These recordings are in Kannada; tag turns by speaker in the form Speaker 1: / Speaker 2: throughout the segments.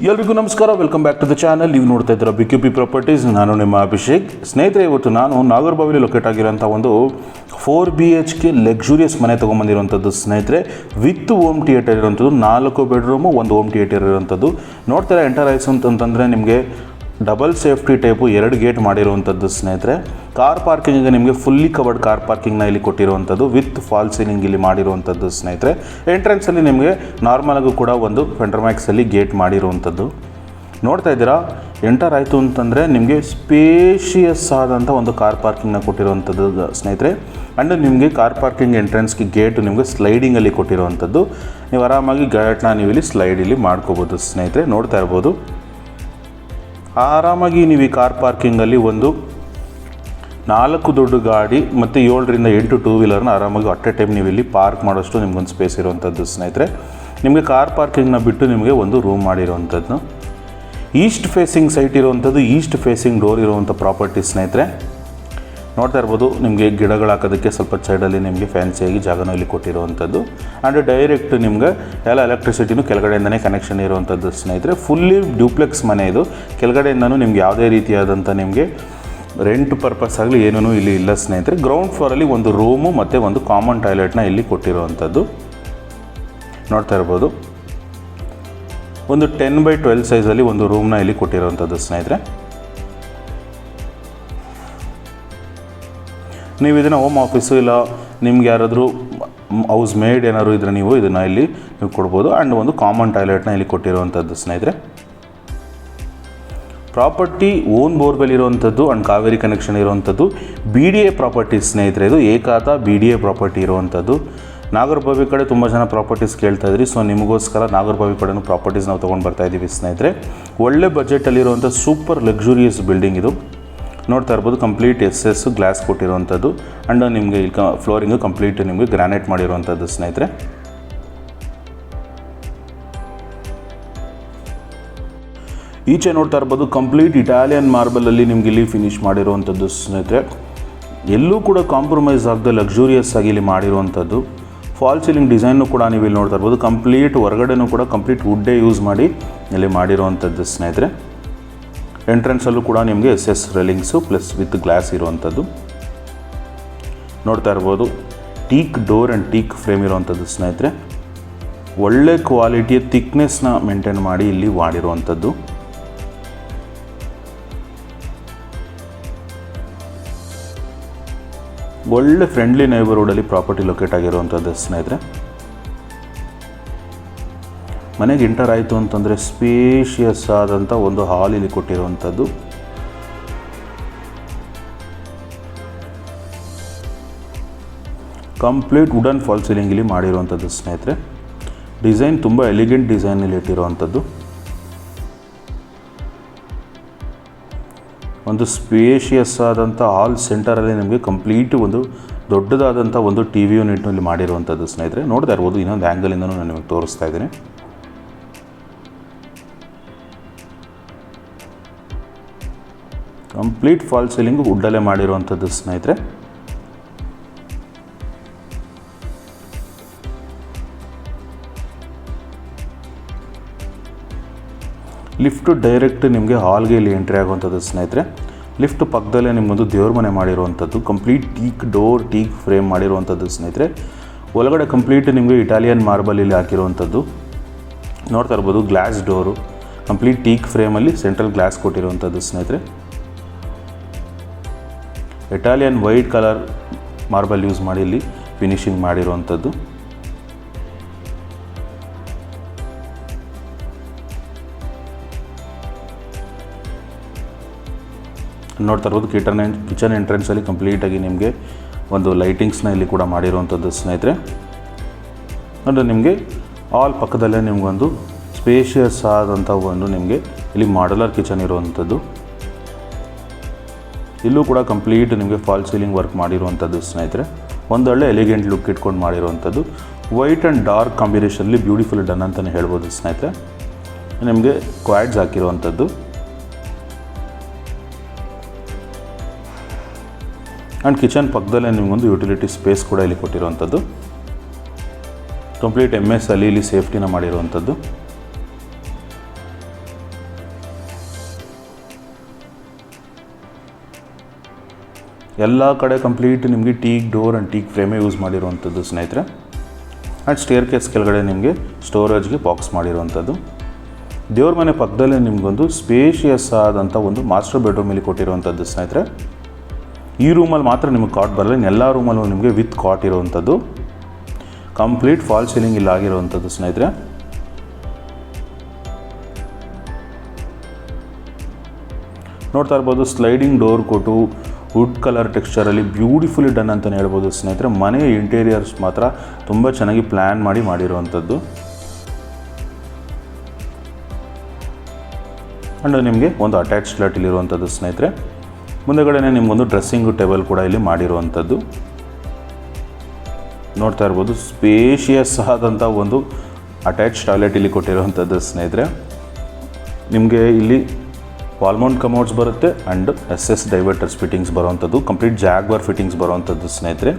Speaker 1: ಎಲ್ರಿಗೂ ನಮಸ್ಕಾರ, welcome back to the channel. ನೀವು ನೋಡ್ತಾ ಇದ್ದೀರಾ BQP ಪ್ರಾಪರ್ಟೀಸ್. ನಾನು ನಿಮ್ಮ ಅಭಿಷೇಕ್. ಸ್ನೇಹಿತರೆ, ಇವತ್ತು ನಾನು ನಾಗರಬಾವಿಲಿ ಲೊಕೇಟ್ ಆಗಿರೋಂಥ ಒಂದು 4 BHK ಲಕ್ಸುರಿಯಸ್ ಮನೆ ತೊಗೊಂಬಂದಿರುವಂಥದ್ದು ಸ್ನೇಹಿತರೆ. ವಿತ್ ಹೋಮ್ ಥಿಯೇಟರ್ ಇರುವಂಥದ್ದು, 4 ಬೆಡ್ರೂಮು, 1 ಹೋಮ್ ಥಿಯೇಟರ್ ಇರುವಂಥದ್ದು. ನೋಡ್ತಾರೆ ಎಂಟರ್ ಆಯ್ಸು ಅಂತಂದರೆ ನಿಮಗೆ ಡಬಲ್ ಸೇಫ್ಟಿ ಟೈಪು 2 ಗೇಟ್ ಮಾಡಿರುವಂಥದ್ದು ಸ್ನೇಹಿತರೆ. ಕಾರ್ ಪಾರ್ಕಿಂಗಿಗೆ ನಿಮಗೆ ಫುಲ್ಲಿ ಕವರ್ಡ್ ಕಾರ್ ಪಾರ್ಕಿಂಗ್ನ ಇಲ್ಲಿ ಕೊಟ್ಟಿರುವಂಥದ್ದು, ವಿತ್ ಫಾಲ್ ಸೀಲಿಂಗ್ ಇಲ್ಲಿ ಮಾಡಿರುವಂಥದ್ದು ಸ್ನೇಹಿತರೆ. ಎಂಟ್ರೆನ್ಸಲ್ಲಿ ನಿಮಗೆ ನಾರ್ಮಲಾಗೂ ಕೂಡ ಒಂದು ಫೆಂಡರ್ಮ್ಯಾಕ್ಸಲ್ಲಿ ಗೇಟ್ ಮಾಡಿರುವಂಥದ್ದು ನೋಡ್ತಾ ಇದ್ದೀರಾ. ಎಂಟರ್ ಆಯಿತು ಅಂತಂದರೆ ನಿಮಗೆ ಸ್ಪೇಷಿಯಸ್ ಆದಂಥ ಒಂದು ಕಾರ್ ಪಾರ್ಕಿಂಗ್ನ ಕೊಟ್ಟಿರುವಂಥದ್ದು ಸ್ನೇಹಿತರೆ. ಆ್ಯಂಡ್ ನಿಮಗೆ ಕಾರ್ ಪಾರ್ಕಿಂಗ್ ಎಂಟ್ರೆನ್ಸ್ಗೆ ಗೇಟು ನಿಮಗೆ ಸ್ಲೈಡಿಂಗಲ್ಲಿ ಕೊಟ್ಟಿರುವಂಥದ್ದು. ನೀವು ಆರಾಮಾಗಿ ಗೇಟ್ನ ನೀವು ಇಲ್ಲಿ ಸ್ಲೈಡಲ್ಲಿ ಮಾಡ್ಕೋಬೋದು ಸ್ನೇಹಿತರೆ. ನೋಡ್ತಾ ಇರ್ಬೋದು, ಆರಾಮಾಗಿ ನೀವು ಈ ಕಾರ್ ಪಾರ್ಕಿಂಗಲ್ಲಿ ಒಂದು 4 ದೊಡ್ಡ ಗಾಡಿ ಮತ್ತು 7ರಿಂದ 8 ಟೂ ವೀಲರ್ನ ಆರಾಮಾಗಿ ಅಟ್ ಎ ಟೈಮ್ ನೀವು ಇಲ್ಲಿ ಪಾರ್ಕ್ ಮಾಡೋಷ್ಟು ನಿಮ್ಗೊಂದು ಸ್ಪೇಸ್ ಇರುವಂಥದ್ದು ಸ್ನೇಹಿತರೆ. ನಿಮಗೆ ಕಾರ್ ಪಾರ್ಕಿಂಗ್ನ ಬಿಟ್ಟು ನಿಮಗೆ ಒಂದು ರೂಮ್ ಮಾಡಿರುವಂಥದ್ದು, ಈಸ್ಟ್ ಫೇಸಿಂಗ್ ಸೈಟ್ ಇರುವಂಥದ್ದು, ಈಸ್ಟ್ ಫೇಸಿಂಗ್ ಡೋರ್ ಇರುವಂಥ ಪ್ರಾಪರ್ಟಿ ಸ್ನೇಹಿತರೆ. ನೋಡ್ತಾ ಇರ್ಬೋದು, ನಿಮಗೆ ಗಿಡಗಳು ಹಾಕೋದಕ್ಕೆ ಸ್ವಲ್ಪ ಸೈಡಲ್ಲಿ ನಿಮಗೆ ಫ್ಯಾನ್ಸಿಯಾಗಿ ಜಾಗನೂ ಇಲ್ಲಿ ಕೊಟ್ಟಿರುವಂಥದ್ದು. ಆ್ಯಂಡ್ ಡೈರೆಕ್ಟ್ ನಿಮ್ಗೆ ಎಲ್ಲ ಎಲೆಕ್ಟ್ರಿಸಿಟಿನೂ ಕೆಳಗಡೆಯಿಂದನೇ ಕನೆಕ್ಷನ್ ಇರುವಂಥದ್ದು ಸ್ನೇಹಿತರೆ. ಫುಲ್ಲಿ ಡ್ಯೂಪ್ಲೆಕ್ಸ್ ಮನೆ ಇದು. ಕೆಳಗಡೆಯಿಂದನೂ ನಿಮ್ಗೆ ಯಾವುದೇ ರೀತಿಯಾದಂಥ ನಿಮಗೆ ರೆಂಟ್ ಪರ್ಪಸ್ ಆಗಲಿ ಏನೂ ಇಲ್ಲಿ ಇಲ್ಲ ಸ್ನೇಹಿತರೆ. ಗ್ರೌಂಡ್ ಫ್ಲೋರಲ್ಲಿ ಒಂದು ರೂಮು ಮತ್ತು ಒಂದು ಕಾಮನ್ ಟಾಯ್ಲೆಟ್ನ ಇಲ್ಲಿ ಕೊಟ್ಟಿರುವಂಥದ್ದು ನೋಡ್ತಾ ಇರ್ಬೋದು. ಒಂದು 10x12 ಸೈಜಲ್ಲಿ ಒಂದು ರೂಮ್ನ ಇಲ್ಲಿ ಕೊಟ್ಟಿರುವಂಥದ್ದು ಸ್ನೇಹಿತರೆ. ನೀವು ಇದನ್ನು ಹೋಮ್ ಆಫೀಸು ಇಲ್ಲ ನಿಮ್ಗೆ ಯಾರಾದರೂ ಹೌಸ್ ಮೇಡ್ ಏನಾದ್ರು ಇದ್ದರೆ ನೀವು ಇದನ್ನು ಇಲ್ಲಿ ನೀವು ಕೊಡ್ಬೋದು. ಆ್ಯಂಡ್ ಒಂದು ಕಾಮನ್ ಟಾಯ್ಲೆಟ್ನ ಇಲ್ಲಿ ಕೊಟ್ಟಿರುವಂಥದ್ದು ಸ್ನೇಹಿತರೆ. ಪ್ರಾಪರ್ಟಿ ಓನ್ ಬೋರ್ವೆಲ್ ಇರುವಂಥದ್ದು ಆ್ಯಂಡ್ ಕಾವೇರಿ ಕನೆಕ್ಷನ್ ಇರುವಂಥದ್ದು. BDA ಪ್ರಾಪರ್ಟಿ ಸ್ನೇಹಿತರೆ. ಇದು ಏಕಾತ BDA ಪ್ರಾಪರ್ಟಿ ಇರುವಂಥದ್ದು. ನಾಗರಬಾವಿ ಕಡೆ ತುಂಬ ಜನ ಪ್ರಾಪರ್ಟೀಸ್ ಕೇಳ್ತಾ ಇದ್ರಿ. ಸೊ ನಿಮಗೋಸ್ಕರ ನಾಗರಬಾವಿ ಕಡೆನೂ ಪ್ರಾಪರ್ಟೀಸ್ ನಾವು ತೊಗೊಂಡು ಬರ್ತಾ ಇದ್ದೀವಿ ಸ್ನೇಹಿತರೆ. ಒಳ್ಳೆ ಬಜೆಟಲ್ಲಿರುವಂಥ ಸೂಪರ್ ಲಕ್ಸುರಿಯಸ್ ಬಿಲ್ಡಿಂಗ್ ಇದು. ನೋಡ್ತಾ ಇರ್ಬೋದು, ಕಂಪ್ಲೀಟ್ SS ಗ್ಲಾಸ್ ಕೊಟ್ಟಿರುವಂಥದ್ದು. ಆ್ಯಂಡ್ ನಿಮಗೆ ಇಲ್ಲಿ ಫ್ಲೋರಿಂಗು ಕಂಪ್ಲೀಟ್ ನಿಮಗೆ ಗ್ರಾನೈಟ್ ಮಾಡಿರುವಂಥದ್ದು ಸ್ನೇಹಿತರೆ. ಈಚೆ ನೋಡ್ತಾ ಇರ್ಬೋದು, ಕಂಪ್ಲೀಟ್ ಇಟಾಲಿಯನ್ ಮಾರ್ಬಲಲ್ಲಿ ನಿಮ್ಗೆ ಇಲ್ಲಿ ಫಿನಿಶ್ ಮಾಡಿರುವಂಥದ್ದು ಸ್ನೇಹಿತರೆ. ಎಲ್ಲೂ ಕೂಡ ಕಾಂಪ್ರಮೈಸ್ ಆಗದೆ ಲಕ್ಸುರಿಯಸ್ ಆಗಿ ಇಲ್ಲಿ ಮಾಡಿರುವಂಥದ್ದು. ಫಾಲ್ ಸೀಲಿಂಗ್ ಡಿಸೈನು ಕೂಡ ನೀವು ಇಲ್ಲಿ ನೋಡ್ತಾ ಇರ್ಬೋದು. ಕಂಪ್ಲೀಟ್ ಹೊರಗಡೆನೂ ಕೂಡ ಕಂಪ್ಲೀಟ್ ವುಡ್ಡೇ ಯೂಸ್ ಮಾಡಿ ಇಲ್ಲಿ ಮಾಡಿರುವಂಥದ್ದು ಸ್ನೇಹಿತರೆ. ಎಂಟ್ರೆನ್ಸಲ್ಲೂ ಕೂಡ ನಿಮಗೆ SS ರೇಲಿಂಗ್ಸು ಪ್ಲಸ್ ವಿತ್ ಗ್ಲಾಸ್ ಇರುವಂಥದ್ದು ನೋಡ್ತಾ ಇರ್ಬೋದು. Teak door and teak frame ಇರುವಂಥದ್ದು ಸ್ನೇಹಿತರೆ. ಒಳ್ಳೆ ಕ್ವಾಲಿಟಿಯ ಥಿಕ್ನೆಸ್ನ ಮೇಂಟೈನ್ ಮಾಡಿ ಇಲ್ಲಿ ಮಾಡಿರುವಂಥದ್ದು. ಒಳ್ಳೆ ಫ್ರೆಂಡ್ಲಿ ನೇಬರ್ಹುಡಲ್ಲಿ ಪ್ರಾಪರ್ಟಿ ಲೊಕೇಟ್ ಆಗಿರುವಂಥದ್ದು ಸ್ನೇಹಿತರೆ. ಮನೆಗೆ ಎಂಟರ್ ಆಯಿತು ಅಂತಂದರೆ ಸ್ಪೇಷಿಯಸ್ ಆದಂಥ ಒಂದು ಹಾಲ್ ಇಲ್ಲಿ ಕೊಟ್ಟಿರುವಂಥದ್ದು. ಕಂಪ್ಲೀಟ್ ವುಡನ್ ಫಾಲ್ ಸೀಲಿಂಗ್ ಇಲ್ಲಿ ಮಾಡಿರುವಂಥದ್ದು ಸ್ನೇಹಿತರೆ. ಡಿಸೈನ್ ತುಂಬ ಎಲಿಗೆಂಟ್ ಡಿಸೈನಲ್ಲಿ ಇಟ್ಟಿರುವಂಥದ್ದು. ಒಂದು ಸ್ಪೇಷಿಯಸ್ ಆದಂಥ ಹಾಲ್ ಸೆಂಟರಲ್ಲಿ ನಿಮಗೆ ಕಂಪ್ಲೀಟ್ ಒಂದು ದೊಡ್ಡದಾದಂಥ ಒಂದು TV ಯೂನಿಟ್ನಲ್ಲಿ ಮಾಡಿರುವಂಥದ್ದು ಸ್ನೇಹಿತರೆ. ನೋಡ್ತಾ ಇರ್ಬೋದು, ಇನ್ನೊಂದು ಆ್ಯಂಗಲಿಂದನೂ ನಾನು ನಿಮಗೆ ತೋರಿಸ್ತಾ ಇದ್ದೀನಿ. ಕಂಪ್ಲೀಟ್ ಫಾಲ್ ಸೀಲಿಂಗು ವುಡ್ಡಲ್ಲೇ ಮಾಡಿರುವಂಥದ್ದು ಸ್ನೇಹಿತರೆ. ಲಿಫ್ಟು ಡೈರೆಕ್ಟ್ ನಿಮಗೆ ಹಾಲ್ಗೆ ಇಲ್ಲಿ ಎಂಟ್ರಿ ಆಗುವಂಥದ್ದು ಸ್ನೇಹಿತರೆ. ಲಿಫ್ಟ್ ಪಕ್ಕದಲ್ಲೇ ನಿಮ್ಮೊಂದು ದೇವ್ರ ಮನೆ ಮಾಡಿರುವಂಥದ್ದು. Complete teak door teak frame ಮಾಡಿರುವಂಥದ್ದು ಸ್ನೇಹಿತರೆ. ಒಳಗಡೆ ಕಂಪ್ಲೀಟ್ ನಿಮಗೆ ಇಟಾಲಿಯನ್ ಮಾರ್ಬಲ್ ಇಲ್ಲಿ ಹಾಕಿರುವಂಥದ್ದು ನೋಡ್ತಾ ಇರ್ಬೋದು. ಗ್ಲಾಸ್ ಡೋರು ಕಂಪ್ಲೀಟ್ ಟೀಕ್ ಫ್ರೇಮಲ್ಲಿ ಸೆಂಟ್ರಲ್ ಗ್ಲಾಸ್ ಕೊಟ್ಟಿರುವಂಥದ್ದು ಸ್ನೇಹಿತರೆ. Italian white colour marble use ಮಾಡಿ ಇಲ್ಲಿ ಫಿನಿಶಿಂಗ್ ಮಾಡಿರುವಂಥದ್ದು. ನೋಡ್ತಾ ಇರ್ಬೋದು, ಕಿಚನ್ ಎಂಟ್ರೆನ್ಸಲ್ಲಿ ಕಂಪ್ಲೀಟಾಗಿ ನಿಮಗೆ ಒಂದು ಲೈಟಿಂಗ್ಸ್ನ ಇಲ್ಲಿ ಕೂಡ ಮಾಡಿರುವಂಥದ್ದು ಸ್ನೇಹಿತರೆ. ಅಂದರೆ ನಿಮಗೆ ಆಲ್ ಪಕ್ಕದಲ್ಲೇ ನಿಮಗೊಂದು ಸ್ಪೇಷಿಯಸ್ ಆದಂಥ ಒಂದು ನಿಮಗೆ ಇಲ್ಲಿ ಮಾಡ್ಯುಲರ್ ಕಿಚನ್ ಇರುವಂಥದ್ದು. ಇಲ್ಲೂ ಕೂಡ ಕಂಪ್ಲೀಟ್ ನಿಮಗೆ ಫಾಲ್ ಸೀಲಿಂಗ್ ವರ್ಕ್ ಮಾಡಿರುವಂಥದ್ದು ಸ್ನೇಹಿತರೆ. ಒಂದೊಳ್ಳೆ ಎಲಿಗೆಂಟ್ ಲುಕ್ ಇಟ್ಕೊಂಡು ಮಾಡಿರುವಂಥದ್ದು. ವೈಟ್ ಆ್ಯಂಡ್ ಡಾರ್ಕ್ ಕಾಂಬಿನೇಷನಲ್ಲಿ ಬ್ಯೂಟಿಫುಲ್ ಡನ್ ಅಂತಲೇ ಹೇಳ್ಬೋದು ಸ್ನೇಹಿತರೆ. ನಿಮಗೆ ಕ್ವಾಡ್ಸ್ ಹಾಕಿರುವಂಥದ್ದು. ಆ್ಯಂಡ್ ಕಿಚನ್ ಪಕ್ಕದಲ್ಲೇ ನಿಮಗೊಂದು ಯುಟಿಲಿಟಿ ಸ್ಪೇಸ್ ಕೂಡ ಇಲ್ಲಿ ಕೊಟ್ಟಿರುವಂಥದ್ದು. ಕಂಪ್ಲೀಟ್ MS ಅಲ್ಲಿ ಇಲ್ಲಿ ಸೇಫ್ಟಿನ ಮಾಡಿರುವಂಥದ್ದು. ಎಲ್ಲ ಕಡೆ ಕಂಪ್ಲೀಟ್ ನಿಮಗೆ ಟೀಕ್ ಡೋರ್ ಆ್ಯಂಡ್ ಟೀಕ್ ಫ್ರೇಮೇ ಯೂಸ್ ಮಾಡಿರುವಂಥದ್ದು ಸ್ನೇಹಿತರೆ. ಆ್ಯಂಡ್ ಸ್ಟೇರ್ ಕೇಸ್ ಕೆಳಗಡೆ ನಿಮಗೆ ಸ್ಟೋರೇಜ್ಗೆ ಬಾಕ್ಸ್ ಮಾಡಿರುವಂಥದ್ದು. ದೇವ್ರ ಮನೆ ಪಕ್ಕದಲ್ಲೇ ನಿಮಗೊಂದು ಸ್ಪೇಷಿಯಸ್ ಆದಂಥ ಒಂದು ಮಾಸ್ಟರ್ ಬೆಡ್ರೂಮಲ್ಲಿ ಕೊಟ್ಟಿರುವಂಥದ್ದು ಸ್ನೇಹಿತರೆ. ಈ ರೂಮಲ್ಲಿ ಮಾತ್ರ ನಿಮಗೆ ಕಾಟ್ ಬರಲ್ಲ, ಎಲ್ಲ ರೂಮಲ್ಲೂ ನಿಮಗೆ ವಿತ್ ಕಾಟ್ ಇರುವಂಥದ್ದು. ಕಂಪ್ಲೀಟ್ ಫಾಲ್ ಸೀಲಿಂಗ್ ಇಲ್ಲಿ ಆಗಿರುವಂಥದ್ದು ಸ್ನೇಹಿತರೆ. ನೋಡ್ತಾ ಇರ್ಬೋದು ಸ್ಲೈಡಿಂಗ್ ಡೋರ್ ಕೊಟ್ಟು ವುಡ್ ಕಲರ್ ಟೆಕ್ಸ್ಚರಲ್ಲಿ ಬ್ಯೂಟಿಫುಲಿ ಡನ್ ಅಂತಲೇ ಹೇಳ್ಬೋದು ಸ್ನೇಹಿತರೆ. ಮನೆಯ ಇಂಟೀರಿಯರ್ಸ್ ಮಾತ್ರ ತುಂಬ ಚೆನ್ನಾಗಿ ಪ್ಲ್ಯಾನ್ ಮಾಡಿರುವಂಥದ್ದು. ಆ್ಯಂಡ್ ನಿಮಗೆ ಒಂದು ಅಟ್ಯಾಚ್ ಟಾಯ್ಲೆಟ್ ಇಲ್ಲಿರುವಂಥದ್ದು ಸ್ನೇಹಿತರೆ. ಮುಂದೆಗಡೆ ನಿಮಗೊಂದು ಡ್ರೆಸ್ಸಿಂಗ್ ಟೇಬಲ್ ಕೂಡ ಇಲ್ಲಿ ಮಾಡಿರುವಂಥದ್ದು. ನೋಡ್ತಾ ಇರ್ಬೋದು ಸ್ಪೇಷಿಯಸ್ ಆದಂಥ ಒಂದು ಅಟ್ಯಾಚ್ ಟಾಯ್ಲೆಟ್ ಇಲ್ಲಿ ಕೊಟ್ಟಿರುವಂಥದ್ದು ಸ್ನೇಹಿತರೆ. ನಿಮಗೆ ಇಲ್ಲಿ ವಾಲ್ಮೌಂಟ್ ಕಮೋಡ್ಸ್ ಬರುತ್ತೆ ಆ್ಯಂಡ್ SS ಡೈವರ್ಟರ್ಸ್ ಫಿಟ್ಟಿಂಗ್ಸ್ ಬರುವಂಥದ್ದು, ಕಂಪ್ಲೀಟ್ ಜಾಗ್ವಾರ್ ಫಿಟ್ಟಿಂಗ್ಸ್ ಬರುವಂಥದ್ದು ಸ್ನೇಹಿತರೆ.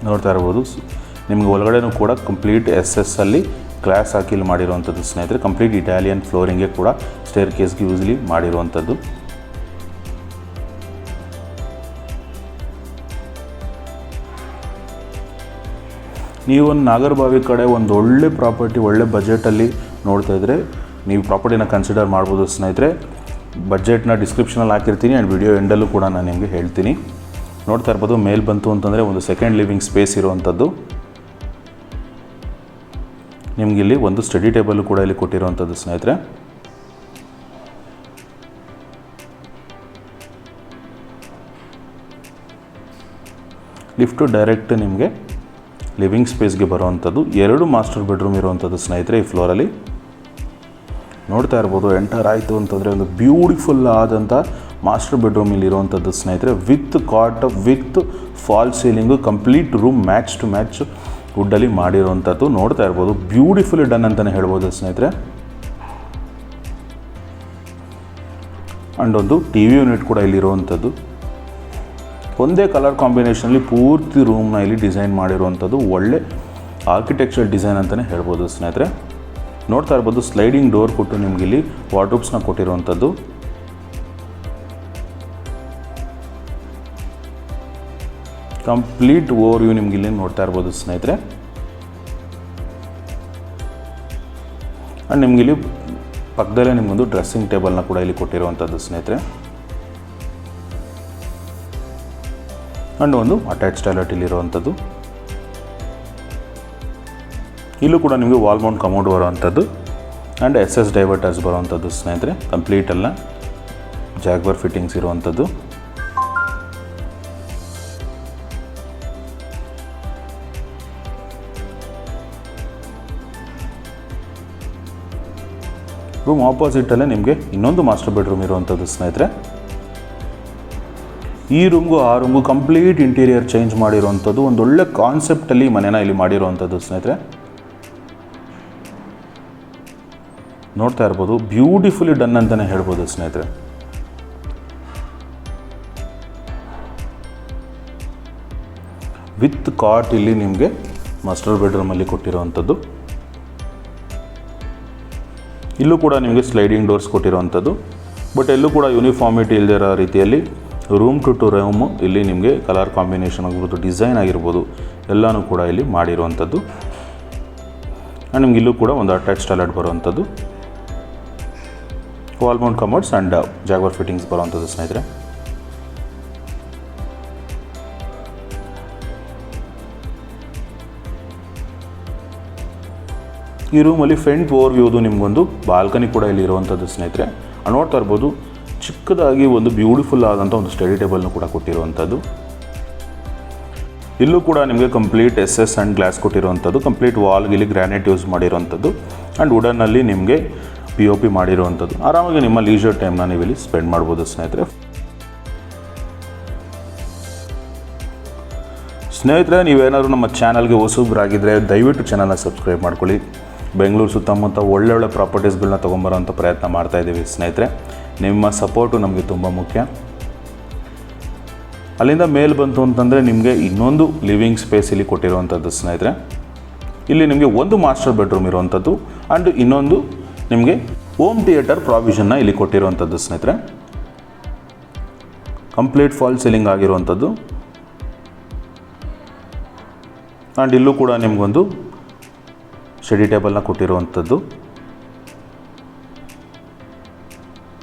Speaker 1: ನೋಡ್ತಾ ಇರ್ಬೋದು ನಿಮಗೆ ಒಳಗಡೆನೂ ಕೂಡ ಕಂಪ್ಲೀಟ್ SS ಅಲ್ಲಿ ಗ್ಲಾಸ್ ಹಾಕಿ ಇಲ್ಲಿ ಮಾಡಿರುವಂಥದ್ದು ಸ್ನೇಹಿತರೆ. ಕಂಪ್ಲೀಟ್ ಇಟಾಲಿಯನ್ ಫ್ಲೋರಿಂಗ್ಗೆ ಕೂಡ ಸ್ಟೇರ್ ಕೇಸ್ಗೆ ಯೂಸ್ಲಿ ಮಾಡಿರುವಂಥದ್ದು. ನೀವು ಒಂದು ನಾಗರಬಾವಿ ಕಡೆ ಒಂದು ಒಳ್ಳೆ ಪ್ರಾಪರ್ಟಿ ಒಳ್ಳೆ ಬಜೆಟಲ್ಲಿ ನೋಡ್ತಾ ಇದ್ದರೆ ನೀವು ಪ್ರಾಪರ್ಟಿನ ಕನ್ಸಿಡರ್ ಮಾಡ್ಬೋದು ಸ್ನೇಹಿತರೆ. ಬಜೆಟ್ನ ಡಿಸ್ಕ್ರಿಪ್ಷನಲ್ಲಿ ಹಾಕಿರ್ತೀನಿ ಆ್ಯಂಡ್ ವಿಡಿಯೋ ಎಂಡಲ್ಲೂ ಕೂಡ ನಾನು ನಿಮಗೆ ಹೇಳ್ತೀನಿ. ನೋಡ್ತಾ ಇರ್ಬೋದು ಮೇಲ್ ಬಂತು ಅಂತಂದರೆ ಒಂದು ಸೆಕೆಂಡ್ ಲಿವಿಂಗ್ ಸ್ಪೇಸ್ ಇರುವಂಥದ್ದು. ನಿಮಗಿಲ್ಲಿ ಒಂದು ಸ್ಟಡಿ ಟೇಬಲ್ ಕೂಡ ಇಲ್ಲಿ ಕೊಟ್ಟಿರುವಂಥದ್ದು ಸ್ನೇಹಿತರೆ. ಲಿಫ್ಟು ಡೈರೆಕ್ಟ್ ನಿಮಗೆ ಲಿವಿಂಗ್ ಸ್ಪೇಸ್ಗೆ ಬರುವಂಥದ್ದು. 2 ಮಾಸ್ಟರ್ ಬೆಡ್ರೂಮ್ ಇರುವಂಥದ್ದು ಸ್ನೇಹಿತರೆ ಈ ಫ್ಲೋರಲ್ಲಿ. ನೋಡ್ತಾ ಇರ್ಬೋದು ಎಂಟರ್ ಆಯಿತು ಅಂತಂದರೆ ಒಂದು ಬ್ಯೂಟಿಫುಲ್ ಆದಂಥ ಮಾಸ್ಟರ್ ಬೆಡ್ರೂಮ್ ಇಲ್ಲಿ ಇರುವಂಥದ್ದು ಸ್ನೇಹಿತರೆ. With cot with fall ceiling, complete room match to match ವುಡ್ಡಲ್ಲಿ ಮಾಡಿರುವಂಥದ್ದು. ನೋಡ್ತಾ ಇರ್ಬೋದು ಬ್ಯೂಟಿಫುಲಿ ಡನ್ ಅಂತಲೇ ಹೇಳ್ಬೋದು ಸ್ನೇಹಿತರೆ. ಆ್ಯಂಡ್ ಒಂದು TV ಯೂನಿಟ್ ಕೂಡ ಇಲ್ಲಿರುವಂಥದ್ದು. ಒಂದೇ ಕಲರ್ ಕಾಂಬಿನೇಷನಲ್ಲಿ ಪೂರ್ತಿ ರೂಮ್ನ ಇಲ್ಲಿ ಡಿಸೈನ್ ಮಾಡಿರುವಂಥದ್ದು. ಒಳ್ಳೆ ಆರ್ಕಿಟೆಕ್ಚರ್ ಡಿಸೈನ್ ಅಂತಲೇ ಹೇಳ್ಬೋದು ಸ್ನೇಹಿತರೆ. ನೋಡ್ತಾ ಇರ್ಬೋದು ಸ್ಲೈಡಿಂಗ್ ಡೋರ್ ಕೊಟ್ಟು ನಿಮ್ಗೆ ಇಲ್ಲಿ ವಾರ್ಡ್ರೋಬ್ಸ್ನ ಕೊಟ್ಟಿರುವಂಥದ್ದು. ಕಂಪ್ಲೀಟ್ ಓವರ್ ವ್ಯೂ ನಿಮ್ಗೆ ಇಲ್ಲಿ ನೋಡ್ತಾ ಇರ್ಬೋದು ಸ್ನೇಹಿತರೆ. ಆ್ಯಂಡ್ ನಿಮ್ಗೆ ಇಲ್ಲಿ ಪಕ್ಕದಲ್ಲೇ ನಿಮಗೊಂದು ಡ್ರೆಸ್ಸಿಂಗ್ ಟೇಬಲ್ನ ಕೂಡ ಇಲ್ಲಿ ಕೊಟ್ಟಿರುವಂಥದ್ದು ಸ್ನೇಹಿತರೆ. ಆ್ಯಂಡ್ ಒಂದು ಅಟ್ಯಾಚ್ ಟಾಯ್ಲೆಟ್ ಇಲ್ಲಿರುವಂಥದ್ದು. ಇಲ್ಲೂ ಕೂಡ ನಿಮಗೆ ವಾಲ್ ಮೌಂಟ್ ಕಮೋಡ್ ಬರುವಂಥದ್ದು ಆ್ಯಂಡ್ SS ಡೈವರ್ಟರ್ಸ್ ಬರುವಂಥದ್ದು ಸ್ನೇಹಿತರೆ. ಕಂಪ್ಲೀಟ್ ಎಲ್ಲ ಜಾಗ್ವಾರ್ ಫಿಟ್ಟಿಂಗ್ಸ್ ಇರುವಂಥದ್ದು. ರೂಮ್ ಆಪೋಸಿಟಲ್ಲೇ ನಿಮಗೆ ಇನ್ನೊಂದು ಮಾಸ್ಟರ್ ಬೆಡ್ರೂಮ್ ಇರುವಂಥದ್ದು ಸ್ನೇಹಿತರೆ. ಈ ರೂಮ್ಗೂ ಆ ರೂಮ್ಗೂ ಕಂಪ್ಲೀಟ್ ಇಂಟೀರಿಯರ್ ಚೇಂಜ್ ಮಾಡಿರುವಂಥದ್ದು. ಒಂದೊಳ್ಳೆ ಕಾನ್ಸೆಪ್ಟಲ್ಲಿ ಮನೆನ ಇಲ್ಲಿ ಮಾಡಿರುವಂಥದ್ದು ಸ್ನೇಹಿತರೆ. ನೋಡ್ತಾ ಇರ್ಬೋದು ಬ್ಯೂಟಿಫುಲಿ ಡನ್ ಅಂತಲೇ ಹೇಳ್ಬೋದು ಸ್ನೇಹಿತರೆ. ವಿತ್ ಕಾಟ್ ಇಲ್ಲಿ ನಿಮಗೆ ಮಾಸ್ಟರ್ ಬೆಡ್ರೂಮಲ್ಲಿ ಕೊಟ್ಟಿರುವಂಥದ್ದು. ಇಲ್ಲೂ ಕೂಡ ನಿಮಗೆ ಸ್ಲೈಡಿಂಗ್ ಡೋರ್ಸ್ ಕೊಟ್ಟಿರುವಂಥದ್ದು. ಬಟ್ ಎಲ್ಲೂ ಕೂಡ ಯೂನಿಫಾರ್ಮಿಟಿ ಇಲ್ಲದಿರೋ ರೀತಿಯಲ್ಲಿ ರೂಮ್ ಟು ರೂಮು ಇಲ್ಲಿ ನಿಮಗೆ ಕಲರ್ ಕಾಂಬಿನೇಷನ್ ಆಗಿರ್ಬೋದು, ಡಿಸೈನ್ ಆಗಿರ್ಬೋದು ಎಲ್ಲನೂ ಕೂಡ ಇಲ್ಲಿ ಮಾಡಿರುವಂಥದ್ದು. ಆ್ಯಂಡ್ ನಿಮ್ಗೆ ಇಲ್ಲೂ ಕೂಡ ಒಂದು ಅಟ್ಯಾಚ್ ಟಾಯ್ಲೆಟ್ ಬರುವಂಥದ್ದು. Wall Mount commodes and Jaguar fittings ಬರುವಂಥದ್ದು ಸ್ನೇಹಿತರೆ. ಈ ರೂಮಲ್ಲಿ ಫ್ರಂಟ್ ಓವರ್ ವ್ಯೂದು ನಿಮಗೊಂದು ಬಾಲ್ಕನಿ ಕೂಡ ಇಲ್ಲಿ ಇರುವಂಥದ್ದು ಸ್ನೇಹಿತರೆ. ನೋಡ್ತಾ ಇರ್ಬೋದು ಚಿಕ್ಕದಾಗಿ ಒಂದು ಬ್ಯೂಟಿಫುಲ್ ಆದಂಥ ಒಂದು ಸ್ಟಡಿ ಟೇಬಲ್ನು ಕೂಡ ಕೊಟ್ಟಿರುವಂಥದ್ದು. ಇಲ್ಲೂ ಕೂಡ ನಿಮಗೆ ಕಂಪ್ಲೀಟ್ SS ಆ್ಯಂಡ್ ಗ್ಲಾಸ್ ಕೊಟ್ಟಿರುವಂಥದ್ದು. ಕಂಪ್ಲೀಟ್ ವಾಲ್ಗೆ ಇಲ್ಲಿ ಗ್ರಾನೈಟ್ ಯೂಸ್ ಮಾಡಿರುವಂಥದ್ದು ಆ್ಯಂಡ್ ವುಡನ್ನಲ್ಲಿ ನಿಮಗೆ POP ಮಾಡಿರುವಂಥದ್ದು. ಆರಾಮಾಗಿ ನಿಮ್ಮ ಲೀಜರ್ ಟೈಮ್ನ ನೀವು ಇಲ್ಲಿ ಸ್ಪೆಂಡ್ ಮಾಡ್ಬೋದು ಸ್ನೇಹಿತರೆ. ನೀವೇನಾದರೂ ನಮ್ಮ ಚಾನಲ್ಗೆ ಹೊಸಬ್ರಾಗಿದ್ದರೆ ದಯವಿಟ್ಟು ಚಾನಲ್ನ ಸಬ್ಸ್ಕ್ರೈಬ್ ಮಾಡ್ಕೊಳ್ಳಿ. ಬೆಂಗಳೂರು ಸುತ್ತಮುತ್ತ ಒಳ್ಳೊಳ್ಳೆ ಪ್ರಾಪರ್ಟೀಸ್ಗಳನ್ನ ತೊಗೊಂಬರೋಂಥ ಪ್ರಯತ್ನ ಮಾಡ್ತಾಯಿದ್ದೀವಿ ಸ್ನೇಹಿತರೆ. ನಿಮ್ಮ ಸಪೋರ್ಟು ನಮಗೆ ತುಂಬ ಮುಖ್ಯ. ಅಲ್ಲಿಂದ ಮೇಲ್ ಬಂತು ಅಂತಂದರೆ ನಿಮಗೆ ಇನ್ನೊಂದು ಲಿವಿಂಗ್ ಸ್ಪೇಸ್ ಇಲ್ಲಿ ಕೊಟ್ಟಿರುವಂಥದ್ದು ಸ್ನೇಹಿತರೆ. ಇಲ್ಲಿ ನಿಮಗೆ ಒಂದು ಮಾಸ್ಟರ್ ಬೆಡ್ರೂಮ್ ಇರುವಂಥದ್ದು ಆ್ಯಂಡ್ ಇನ್ನೊಂದು ನಿಮಗೆ ಹೋಮ್ ಥಿಯೇಟರ್ ಪ್ರಾವಿಷನ್ನ ಇಲ್ಲಿ ಕೊಟ್ಟಿರುವಂಥದ್ದು ಸ್ನೇಹಿತರೆ. ಕಂಪ್ಲೀಟ್ ಫಾಲ್ ಸೀಲಿಂಗ್ ಆಗಿರುವಂಥದ್ದು. ಆ್ಯಂಡ್ ಇಲ್ಲೂ ಕೂಡ ನಿಮಗೊಂದು ಸ್ಟಡಿ ಟೇಬಲ್ನ ಕೊಟ್ಟಿರುವಂಥದ್ದು.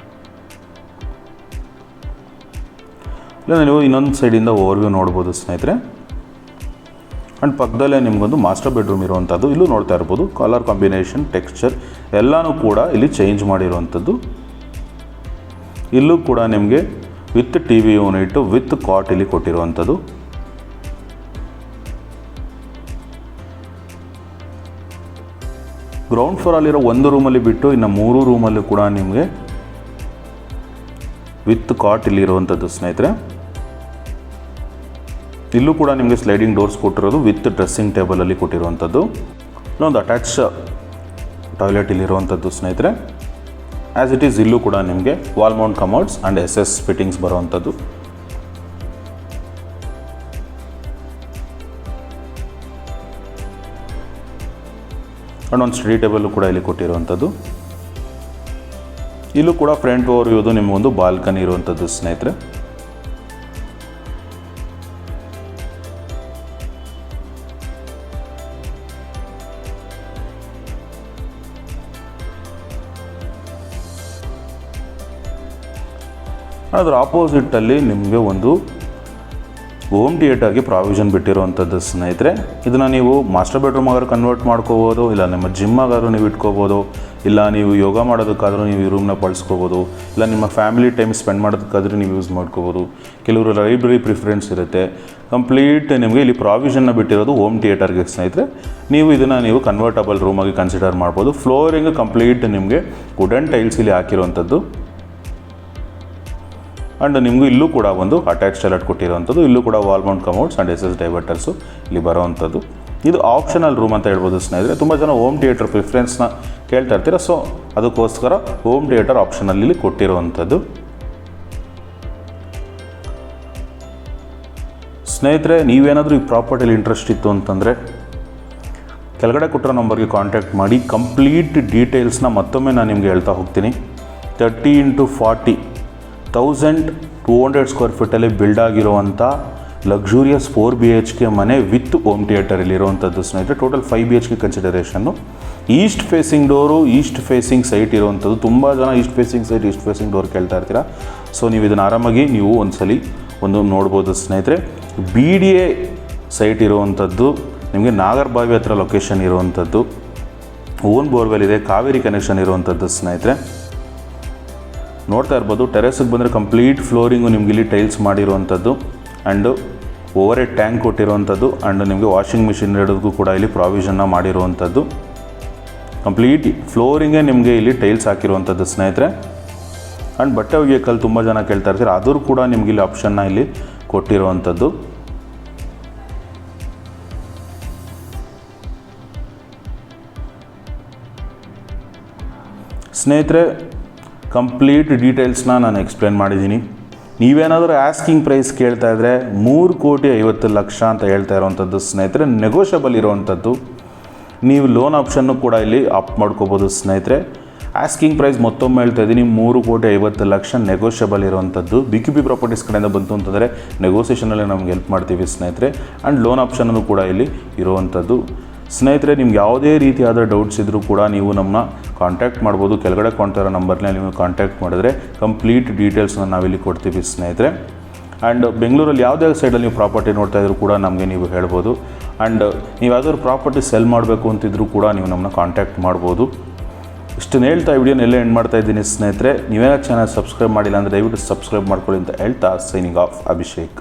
Speaker 1: ಇಲ್ಲ ನೀವು ಇನ್ನೊಂದು ಸೈಡಿಂದ ಓವರ್ವ್ಯೂ ನೋಡ್ಬೋದು ಸ್ನೇಹಿತರೆ. ಆ್ಯಂಡ್ ಪಕ್ಕದಲ್ಲೇ ನಿಮಗೊಂದು ಮಾಸ್ಟರ್ ಬೆಡ್ರೂಮ್ ಇರುವಂಥದ್ದು. ಇಲ್ಲೂ ನೋಡ್ತಾ ಇರ್ಬೋದು ಕಲರ್ ಕಾಂಬಿನೇಷನ್, ಟೆಕ್ಸ್ಚರ್ ಎಲ್ಲನೂ ಕೂಡ ಇಲ್ಲಿ ಚೇಂಜ್ ಮಾಡಿರುವಂಥದ್ದು. ಇಲ್ಲೂ ಕೂಡ ನಿಮಗೆ with T V unit with cot ಇಲ್ಲಿ ಕೊಟ್ಟಿರುವಂಥದ್ದು. ಗ್ರೌಂಡ್ ಫ್ಲೋರಲ್ಲಿರೋ ಒಂದು ರೂಮಲ್ಲಿ ಬಿಟ್ಟು ಇನ್ನು 3 ರೂಮಲ್ಲೂ ಕೂಡ ನಿಮಗೆ ವಿತ್ ಕಾಟ್ ಇಲ್ಲಿ ಇರುವಂಥದ್ದು ಸ್ನೇಹಿತರೆ. ಇಲ್ಲೂ ಕೂಡ ನಿಮಗೆ ಸ್ಲೈಡಿಂಗ್ ಡೋರ್ಸ್ ಕೊಟ್ಟಿರೋದು ವಿತ್ ಡ್ರೆಸ್ಸಿಂಗ್ ಟೇಬಲಲ್ಲಿ ಕೊಟ್ಟಿರುವಂಥದ್ದು. ಇನ್ನೊಂದು ಅಟ್ಯಾಚ್ ಟಾಯ್ಲೆಟ್ ಇಲ್ಲಿರುವಂಥದ್ದು ಸ್ನೇಹಿತರೆ. ಆ್ಯಸ್ ಇಟ್ ಈಸ್ ಇಲ್ಲೂ ಕೂಡ ನಿಮಗೆ wall Mount commodes and SS fittings ಬರುವಂಥದ್ದು. ಆ್ಯಂಡ್ ಒಂದು ಸ್ಟಡಿ ಟೇಬಲ್ಲು ಕೂಡ ಇಲ್ಲಿ ಕೊಟ್ಟಿರುವಂಥದ್ದು. ಇಲ್ಲೂ ಕೂಡ ಫ್ರಂಟ್ ಓವರ್ ವ್ಯೂದು ನಿಮಗೊಂದು ಬಾಲ್ಕನಿ ಇರುವಂಥದ್ದು ಸ್ನೇಹಿತರೆ. ಅದರ ಆಪೋಸಿಟಲ್ಲಿ ನಿಮಗೆ ಒಂದು ಹೋಮ್ ಥಿಯೇಟರ್ಗೆ ಪ್ರಾವಿಷನ್ ಬಿಟ್ಟಿರುವಂಥದ್ದು ಸ್ನೇಹಿತರೆ. ಇದನ್ನು ನೀವು ಮಾಸ್ಟರ್ ಬೆಡ್ರೂಮ್ ಆಗಾದ್ರೂ ಕನ್ವರ್ಟ್ ಮಾಡ್ಕೋಬೋದು, ಇಲ್ಲ ನಿಮ್ಮ ಜಿಮ್ ಆಗಾದ್ರೂ ನೀವು ಇಟ್ಕೋಬೋದು, ಇಲ್ಲ ನೀವು ಯೋಗ ಮಾಡೋದಕ್ಕಾದ್ರೂ ನೀವು ಈ ರೂಮ್ನ ಬಳಸ್ಕೋಬೋದು, ಇಲ್ಲ ನಿಮ್ಮ ಫ್ಯಾಮಿಲಿ ಟೈಮ್ ಸ್ಪೆಂಡ್ ಮಾಡೋದಕ್ಕಾದ್ರೂ ನೀವು ಯೂಸ್ ಮಾಡ್ಕೋಬೋದು. ಕೆಲವರು ಲೈಬ್ರರಿ ಪ್ರಿಫರೆನ್ಸ್ ಇರುತ್ತೆ. ಕಂಪ್ಲೀಟ್ ನಿಮಗೆ ಇಲ್ಲಿ ಪ್ರಾವಿಷನ್ನ ಬಿಟ್ಟಿರೋದು ಹೋಮ್ ಥಿಯೇಟರ್ಗೆ ಸ್ನೇಹಿತರೆ. ನೀವು ಇದನ್ನು ನೀವು ಕನ್ವರ್ಟಬಲ್ ರೂಮಾಗಿ ಕನ್ಸಿಡರ್ ಮಾಡ್ಬೋದು. ಫ್ಲೋರಿಂಗ್ ಕಂಪ್ಲೀಟ್ ನಿಮಗೆ ವುಡನ್ ಟೈಲ್ಸ್ ಇಲ್ಲಿ ಹಾಕಿರುವಂಥದ್ದು. ಆ್ಯಂಡ್ ನಿಮಗೂ ಇಲ್ಲೂ ಕೂಡ ಒಂದು ಅಟ್ಯಾಚ್ ಟಾಯ್ಲೆಟ್ ಕೊಟ್ಟಿರುವಂಥದ್ದು. ಇಲ್ಲೂ ಕೂಡ wall Mount commodes and SS ಡೈವರ್ಟರ್ಸು ಇಲ್ಲಿ ಬರೋವಂಥದ್ದು. ಇದು ಆಪ್ಷನಲ್ ರೂಮ್ ಅಂತ ಹೇಳ್ಬೋದು ಸ್ನೇಹಿತರೆ. ತುಂಬ ಜನ ಹೋಮ್ ಥಿಯೇಟರ್ ಪ್ರಿಫರೆನ್ಸ್ನ ಕೇಳ್ತಾ ಇರ್ತೀರ, ಸೊ ಅದಕ್ಕೋಸ್ಕರ ಹೋಮ್ ಥಿಯೇಟರ್ ಆಪ್ಷನಲ್ಲಿ ಇಲ್ಲಿ ಕೊಟ್ಟಿರುವಂಥದ್ದು. ಸ್ನೇಹಿತರೆ, ನೀವೇನಾದರೂ ಈ ಪ್ರಾಪರ್ಟಿಲಿ ಇಂಟ್ರೆಸ್ಟ್ ಇತ್ತು ಅಂತಂದರೆ ಕೆಳಗಡೆ ಕೊಟ್ಟಿರೋ ನಂಬರ್ಗೆ ಕಾಂಟ್ಯಾಕ್ಟ್ ಮಾಡಿ. ಕಂಪ್ಲೀಟ್ ಡೀಟೇಲ್ಸ್ನ ಮತ್ತೊಮ್ಮೆ ನಾನು ನಿಮಗೆ ಹೇಳ್ತಾ ಹೋಗ್ತೀನಿ. 30 × 40 1200 ಸ್ಕ್ವೇರ್ ಫೀಟಲ್ಲಿ ಬಿಲ್ಡ್ ಆಗಿರುವಂಥ ಲಕ್ಸುರಿಯಸ್ 4 BHK ಮನೆ ವಿತ್ ಹೋಮ್ ಥಿಯೇಟರ್ ಇಲ್ಲಿರುವಂಥದ್ದು ಸ್ನೇಹಿತರೆ. Total 5 BHK consideration. East facing door, east facing site ಇರುವಂಥದ್ದು. ತುಂಬ ಜನ east facing site, east facing door ಕೇಳ್ತಾ ಇರ್ತೀರ. ಸೊ ನೀವು ಇದನ್ನು ಆರಾಮಾಗಿ ನೀವು ಒಂದು ನೋಡ್ಬೋದು ಸ್ನೇಹಿತರೆ. BDA ಸೈಟ್ ಇರುವಂಥದ್ದು. ನಿಮಗೆ ನಾಗರಬಾವಿ ಹತ್ರ ಲೊಕೇಶನ್ ಇರುವಂಥದ್ದು. ಓನ್ ಬೋರ್ವೆಲ್ ಇದೆ, ಕಾವೇರಿ ಕನೆಕ್ಷನ್ ಇರುವಂಥದ್ದು ಸ್ನೇಹಿತರೆ. ನೋಡ್ತಾ ಇರ್ಬೋದು. ಟೆರೆಸ್ಗೆ ಬಂದರೆ ಕಂಪ್ಲೀಟ್ ಫ್ಲೋರಿಂಗು ನಿಮ್ಗೆ ಇಲ್ಲಿ ಟೈಲ್ಸ್ ಮಾಡಿರುವಂಥದ್ದು. ಆ್ಯಂಡು ಓವರ್ ಹೆಡ್ ಟ್ಯಾಂಕ್ ಕೊಟ್ಟಿರುವಂಥದ್ದು. ಆ್ಯಂಡ್ ನಿಮಗೆ ವಾಷಿಂಗ್ ಮಿಷಿನ್ ಇಡೋದಕ್ಕೂ ಕೂಡ ಇಲ್ಲಿ ಪ್ರಾವಿಷನ್ನ ಮಾಡಿರುವಂಥದ್ದು. ಕಂಪ್ಲೀಟ್ ಫ್ಲೋರಿಂಗೇ ನಿಮಗೆ ಇಲ್ಲಿ ಟೈಲ್ಸ್ ಹಾಕಿರುವಂಥದ್ದು ಸ್ನೇಹಿತರೆ. ಆ್ಯಂಡ್ ಬಟ್ಟೆ ಒಗೆಯೋಕ್ಕಲ್ಲಿ ತುಂಬ ಜನ ಕೇಳ್ತಾ ಇರ್ತೀರ, ಆದರೂ ಕೂಡ ನಿಮ್ಗೆ ಇಲ್ಲಿ ಆಪ್ಷನ್ನ ಇಲ್ಲಿ ಕೊಟ್ಟಿರುವಂಥದ್ದು. ಸ್ನೇಹಿತರೆ, ಕಂಪ್ಲೀಟ್ ಡೀಟೇಲ್ಸ್ನ ನಾನು ಎಕ್ಸ್ಪ್ಲೇನ್ ಮಾಡಿದ್ದೀನಿ. ನೀವೇನಾದರೂ ಆಸ್ಕಿಂಗ್ ಪ್ರೈಸ್ ಕೇಳ್ತಾ ಇದ್ದರೆ 3,50,00,000 ಅಂತ ಹೇಳ್ತಾ ಇರೋವಂಥದ್ದು ಸ್ನೇಹಿತರೆ. ನೆಗೋಷಿಯಬಲ್ ಇರೋವಂಥದ್ದು. ನೀವು ಲೋನ್ ಆಪ್ಷನ್ನು ಕೂಡ ಇಲ್ಲಿ ಆಪ್ಟ್ ಮಾಡ್ಕೋಬೋದು ಸ್ನೇಹಿತರೆ. ಆಸ್ಕಿಂಗ್ ಪ್ರೈಸ್ ಮತ್ತೊಮ್ಮೆ ಹೇಳ್ತಾ ಇದ್ದೀನಿ, 3,50,00,000 ನೆಗೋಷಿಯಬಲ್ ಇರುವಂಥದ್ದು. BQP ಪ್ರಾಪರ್ಟೀಸ್ ಕಡೆಯಿಂದ ಬಂತು ಅಂತಂದರೆ ನೆಗೋಸಿಯೇಷನಲ್ಲಿ ನಮ್ಗೆ ಹೆಲ್ಪ್ ಮಾಡ್ತೀವಿ ಸ್ನೇಹಿತರೆ. ಆ್ಯಂಡ್ ಲೋನ್ ಆಪ್ಷನ್ನು ಕೂಡ ಇಲ್ಲಿ ಇರುವಂಥದ್ದು. ಸ್ನೇಹಿತರೆ, ನಿಮ್ಗೆ ಯಾವುದೇ ರೀತಿಯಾದ ಡೌಟ್ಸ್ ಇದ್ದರೂ ಕೂಡ ನೀವು ನಮ್ಮನ್ನ ಕಾಂಟ್ಯಾಕ್ಟ್ ಮಾಡ್ಬೋದು. ಕೆಳಗಡೆ ಕಾಣ್ತಾ ಇರೋ ನಂಬರ್ನ ನೀವು ಕಾಂಟ್ಯಾಕ್ಟ್ ಮಾಡಿದ್ರೆ ಕಂಪ್ಲೀಟ್ ಡೀಟೇಲ್ಸ್ನ ನಾವಿಲ್ಲಿ ಕೊಡ್ತೀವಿ ಸ್ನೇಹಿತರೆ. ಆ್ಯಂಡ್ ಬೆಂಗಳೂರಲ್ಲಿ ಯಾವುದೇ ಸೈಡಲ್ಲಿ ನೀವು ಪ್ರಾಪರ್ಟಿ ನೋಡ್ತಾ ಇದ್ರೂ ಕೂಡ ನಮಗೆ ನೀವು ಹೇಳ್ಬೋದು. ಆ್ಯಂಡ್ ನೀವು ಯಾವ್ದಾದ್ರು ಪ್ರಾಪರ್ಟಿ ಸೆಲ್ ಮಾಡಬೇಕು ಅಂತಿದ್ರೂ ಕೂಡ ನೀವು ನಮ್ಮನ್ನ ಕಾಂಟ್ಯಾಕ್ಟ್ ಮಾಡ್ಬೋದು. ಇಷ್ಟನ್ನು ಹೇಳ್ತಾ ವಿಡಿಯೋನೆಲ್ಲ ಎಂಡ್ ಮಾಡ್ತಾ ಇದ್ದೀನಿ ಸ್ನೇಹಿತರೆ. ನೀವೇನೋ ಚಾನಲ್ ಸಬ್ಸ್ಕ್ರೈಬ್ ಮಾಡಿಲ್ಲ ಅಂದರೆ ದಯವಿಟ್ಟು ಸಬ್ಸ್ಕ್ರೈಬ್ ಮಾಡ್ಕೊಳ್ಳಿ ಅಂತ ಹೇಳ್ತಾ ಸೈನಿಂಗ್ ಆಫ್ ಅಭಿಷೇಕ್.